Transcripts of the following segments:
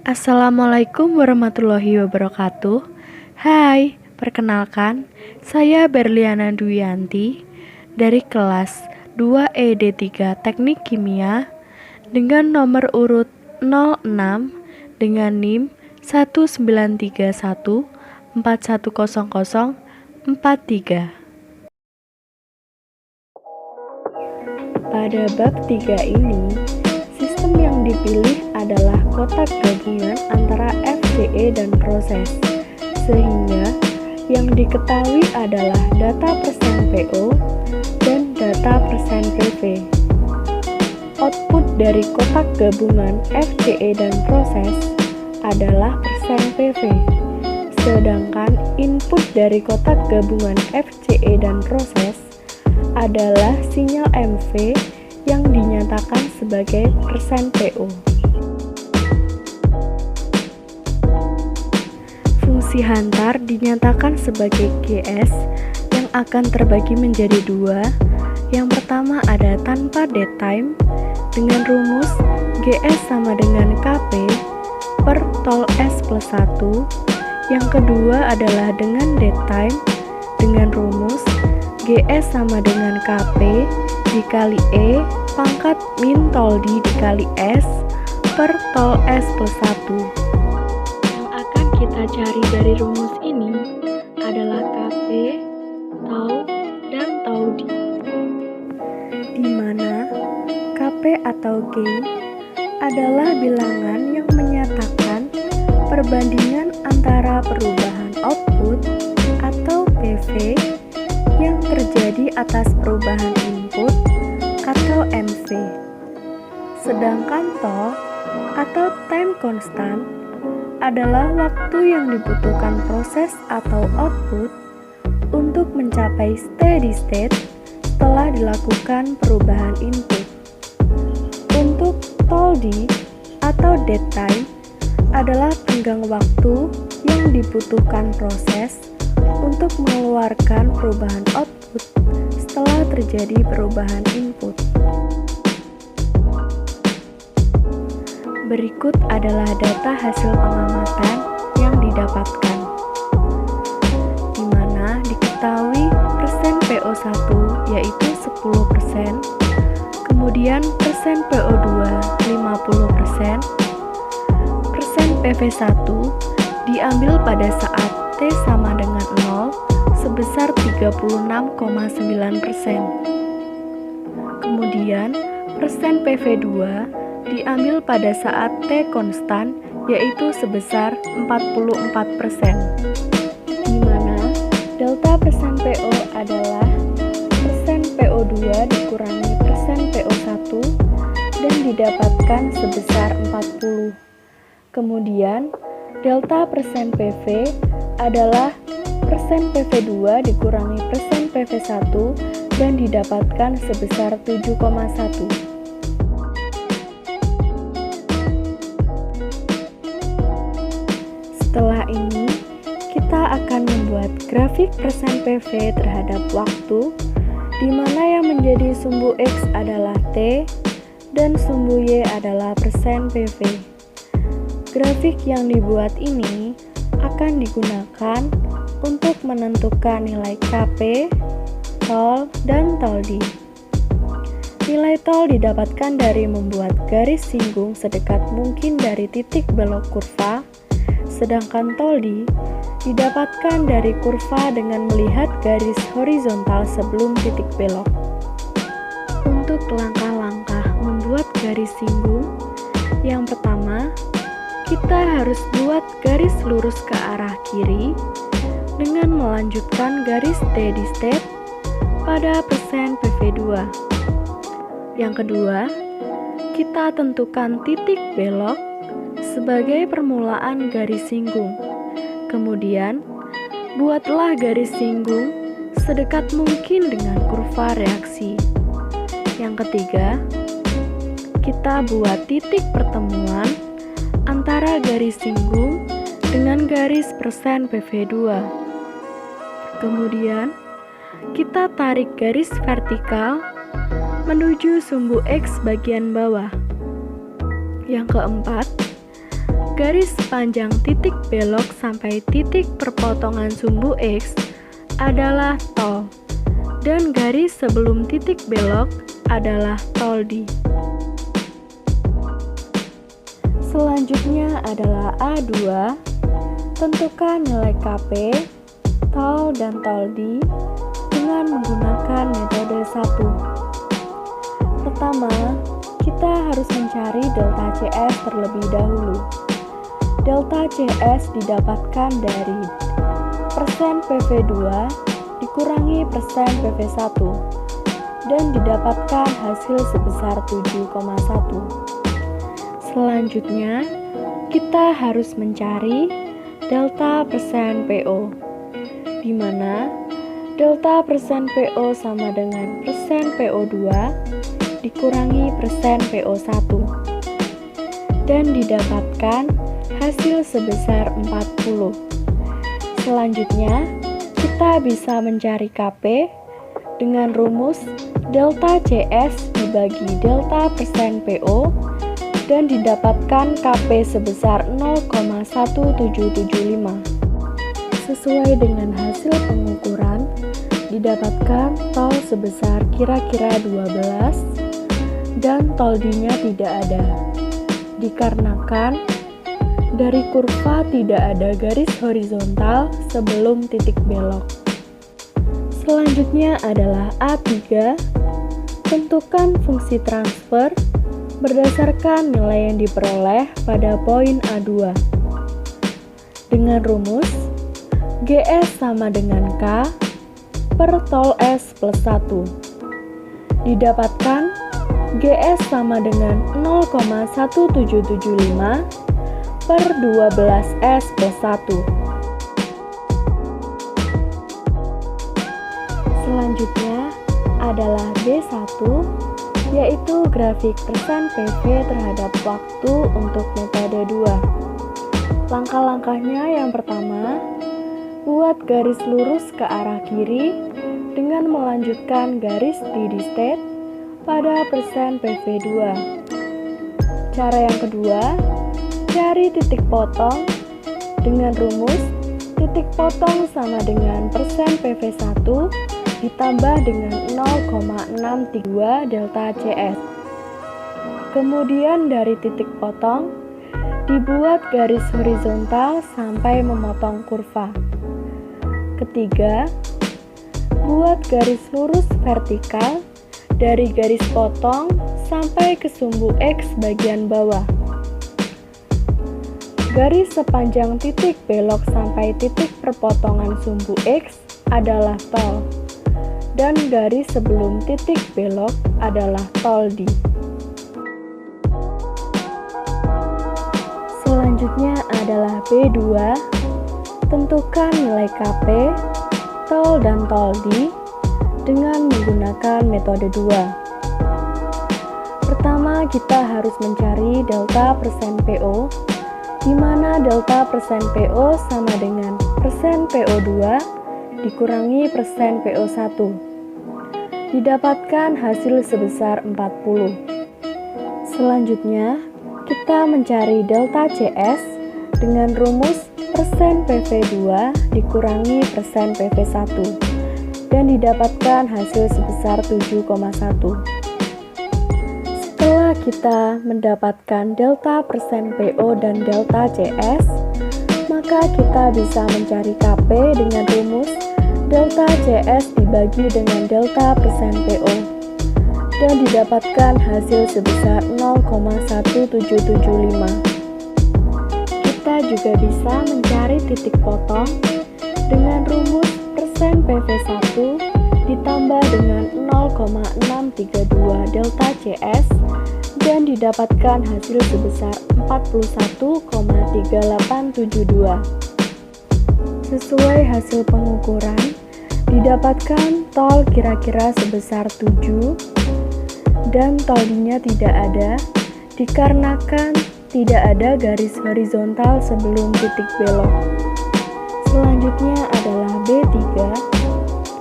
Assalamualaikum warahmatullahi wabarakatuh. Hai, perkenalkan, saya Berliana Duyanti dari kelas 2 ED3 Teknik Kimia dengan nomor urut 06 dengan NIM 19314100043. Pada bab 3 ini, sistem yang dipilih adalah kotak gabungan antara FCE dan proses, sehingga yang diketahui adalah data persen PO dan data persen PV. Output dari kotak gabungan FCE dan proses adalah persen PV, sedangkan input dari kotak gabungan FCE dan proses adalah sinyal MV yang dinyatakan sebagai persen PO. Fungsi hantar dinyatakan sebagai GS yang akan terbagi menjadi dua. Yang pertama ada tanpa dead time dengan rumus GS sama dengan KP per tol S plus 1. Yang kedua adalah dengan dead time dengan rumus GS sama dengan KP dikali E pangkat min tol D dikali S per tol S plus 1. Yang akan kita cari dari rumus ini adalah KP, tau, dan tau D, di mana KP atau gain adalah bilangan yang menyatakan perbandingan antara perubahan output atau PV yang terjadi atas perubahan input atau MV. Sedangkan tau atau time constant adalah waktu yang dibutuhkan proses atau output untuk mencapai steady state setelah dilakukan perubahan input. Untuk tol D atau dead time adalah tenggang waktu yang dibutuhkan proses untuk mengeluarkan perubahan output setelah terjadi perubahan input. Berikut adalah data hasil pengamatan yang didapatkan, di mana diketahui persen PO1 yaitu 10%, kemudian persen PO2 50%, persen PV1 diambil pada saat T sama dengan 0 sebesar 36,9%. Kemudian persen PV2 diambil pada saat T konstan yaitu sebesar 44%, di mana delta persen PO adalah persen PO2 dikurangi persen PO1 dan didapatkan sebesar 40. Kemudian delta persen PV adalah persen PV2 dikurangi persen PV1 dan didapatkan sebesar 7,1. Setelah ini, kita akan membuat grafik persen PV terhadap waktu, di mana yang menjadi sumbu X adalah T dan sumbu Y adalah persen PV. Grafik yang dibuat ini akan digunakan untuk menentukan nilai KP, tol, dan tol D. Nilai tol didapatkan dari membuat garis singgung sedekat mungkin dari titik belok kurva, sedangkan tol D didapatkan dari kurva dengan melihat garis horizontal sebelum titik belok. Untuk langkah-langkah membuat garis singgung, yang pertama, kita harus buat garis lurus ke arah kiri dengan melanjutkan garis steady state pada persen PV2. Yang kedua, kita tentukan titik belok sebagai permulaan garis singgung. Kemudian, buatlah garis singgung sedekat mungkin dengan kurva reaksi. Yang ketiga, kita buat titik pertemuan antara garis singgung dengan garis persen PV2. Kemudian, kita tarik garis vertikal menuju sumbu X bagian bawah. Yang keempat, garis sepanjang titik belok sampai titik perpotongan sumbu X adalah tol, dan garis sebelum titik belok adalah tol D. Selanjutnya adalah A2. Tentukan nilai KP, tol dan tol D dengan menggunakan metode 1. Pertama, kita harus mencari delta CS terlebih dahulu. Delta CS didapatkan dari persen PV2 dikurangi persen PV1 dan didapatkan hasil sebesar 7,1. Selanjutnya, kita harus mencari delta persen PO, di mana delta persen PO sama dengan persen PO2 dikurangi persen PO1 dan didapatkan hasil sebesar 40. Selanjutnya, kita bisa mencari KP dengan rumus delta CS dibagi delta persen PO dan didapatkan KP sebesar 0,1775. Sesuai dengan hasil pengukuran, didapatkan tol sebesar kira-kira 12 dan tol D-nya tidak ada, dikarenakan dari kurva tidak ada garis horizontal sebelum titik belok. Selanjutnya adalah A3. Tentukan fungsi transfer berdasarkan nilai yang diperoleh pada poin A2 dengan rumus GS sama dengan K per tol S plus 1. Didapatkan GS sama dengan 0,1775 per 12S plus 1. Selanjutnya adalah B1, yaitu grafik persen PV terhadap waktu untuk metode 2. Langkah-langkahnya yang pertama, buat garis lurus ke arah kiri dengan melanjutkan garis steady state pada persen PV2. Cara yang kedua, cari titik potong dengan rumus titik potong sama dengan persen PV1 ditambah dengan 0,632 delta CS. Kemudian dari titik potong, dibuat garis horizontal sampai memotong kurva. Ketiga, buat garis lurus vertikal dari garis potong sampai ke sumbu X bagian bawah. Garis sepanjang titik belok sampai titik perpotongan sumbu X adalah tol, dan garis sebelum titik belok adalah tol D. Selanjutnya adalah B2. Tentukan nilai KP, tol dan tol D dengan menggunakan metode 2. Pertama, kita harus mencari delta persen PO, di mana delta persen PO sama dengan persen PO2 dikurangi persen PO1. Didapatkan hasil sebesar 40. Selanjutnya, kita mencari delta CS dengan rumus persen PV2 dikurangi persen PV1 dan didapatkan hasil sebesar 7,1. Setelah kita mendapatkan delta persen PO dan delta CS, maka kita bisa mencari KP dengan rumus delta CS dibagi dengan delta persen PO dan didapatkan hasil sebesar 0,1775. Kita juga bisa mencari titik potong dengan rumus persen PV1 ditambah dengan 0,632 delta CS dan didapatkan hasil sebesar 41,3872. Sesuai hasil pengukuran, didapatkan tol kira-kira sebesar 7 dan tol D-nya tidak ada dikarenakan tidak ada garis horizontal sebelum titik belok. Selanjutnya adalah B3.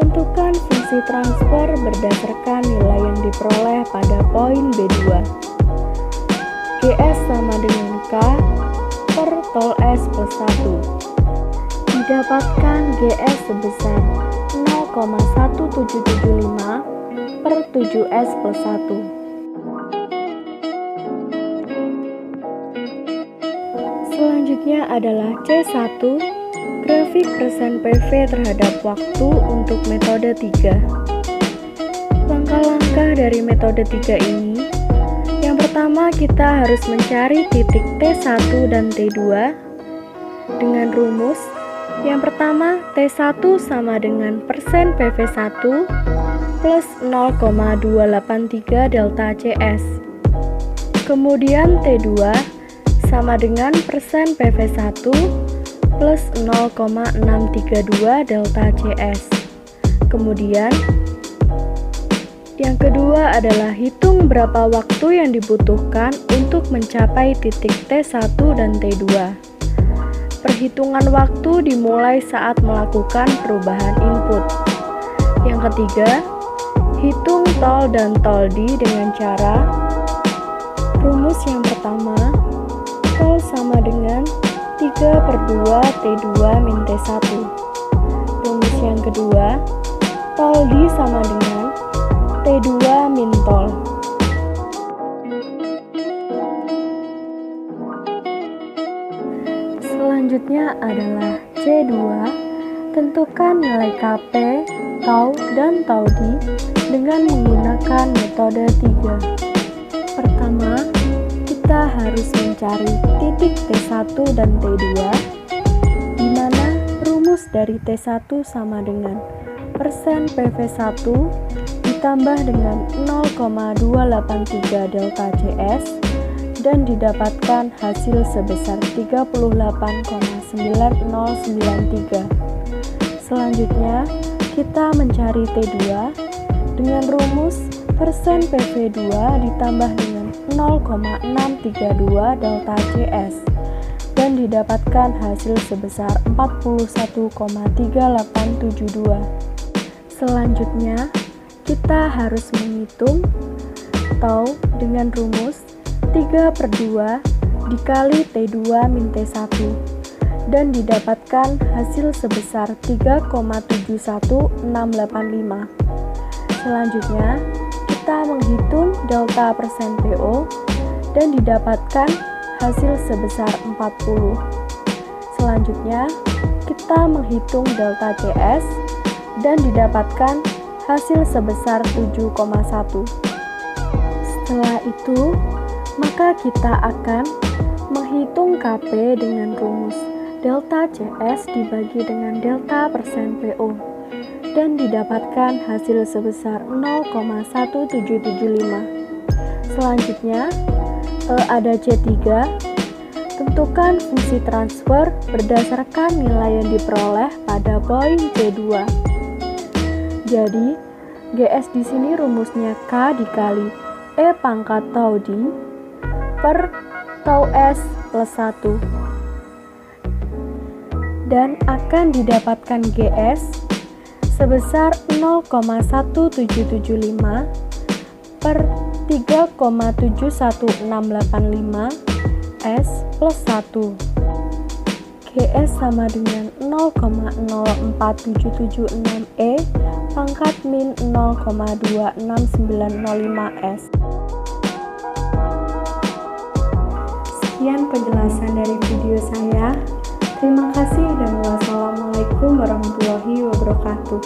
Tentukan fungsi transfer berdasarkan nilai yang diperoleh pada poin B2. GS sama dengan K per tol S plus 1. Didapatkan GS sebesar 0,1775 per 7S plus 1. Selanjutnya adalah C1, grafik persen PV terhadap waktu untuk metode 3. Langkah-langkah dari metode 3 ini, yang pertama kita harus mencari titik T1 dan T2 dengan rumus. Yang pertama, T1 sama dengan persen PV1 plus 0,283 delta CS. Kemudian T2 sama dengan persen PV1 plus 0,632 delta CS. Kemudian yang kedua adalah hitung berapa waktu yang dibutuhkan untuk mencapai titik T1 dan T2. Perhitungan waktu dimulai saat melakukan perubahan input. Yang ketiga, hitung tol dan tol D dengan cara rumus yang pertama, tol sama dengan 3/2 T2 min T1. Rumus yang kedua, tol D sama dengan T2 min tol. Selanjutnya adalah C2, tentukan nilai Kp, tau, dan tau D dengan menggunakan metode 3. Pertama, kita harus mencari titik T1 dan T2, di mana rumus dari T1 sama dengan persen PV1 ditambah dengan 0,283 delta CS dan didapatkan hasil sebesar 38,9093. Selanjutnya, kita mencari T2 dengan rumus persen PV2 ditambah dengan 0,632 delta CS dan didapatkan hasil sebesar 41,3872. Selanjutnya, kita harus menghitung tau dengan rumus 3/2 dikali T2 min T1 dan didapatkan hasil sebesar 3,71685. Selanjutnya, kita menghitung delta persen PO dan didapatkan hasil sebesar 40. Selanjutnya, kita menghitung delta CS dan didapatkan hasil sebesar 7,1. Setelah itu, maka kita akan menghitung Kp dengan rumus delta CS dibagi dengan delta persen PO dan didapatkan hasil sebesar 0,1775. Selanjutnya, ada C3, tentukan fungsi transfer berdasarkan nilai yang diperoleh pada poin C2. Jadi, GS di sini rumusnya K dikali E pangkat tau D per tau S plus 1. Dan akan didapatkan GS sebesar 0,1775 per 3,71685 S plus 1. GS sama dengan 0,04776 E pangkat min 0,26905 S. Sekian penjelasan dari video saya. Terima kasih dan wassalamualaikum warahmatullahi wabarakatuh.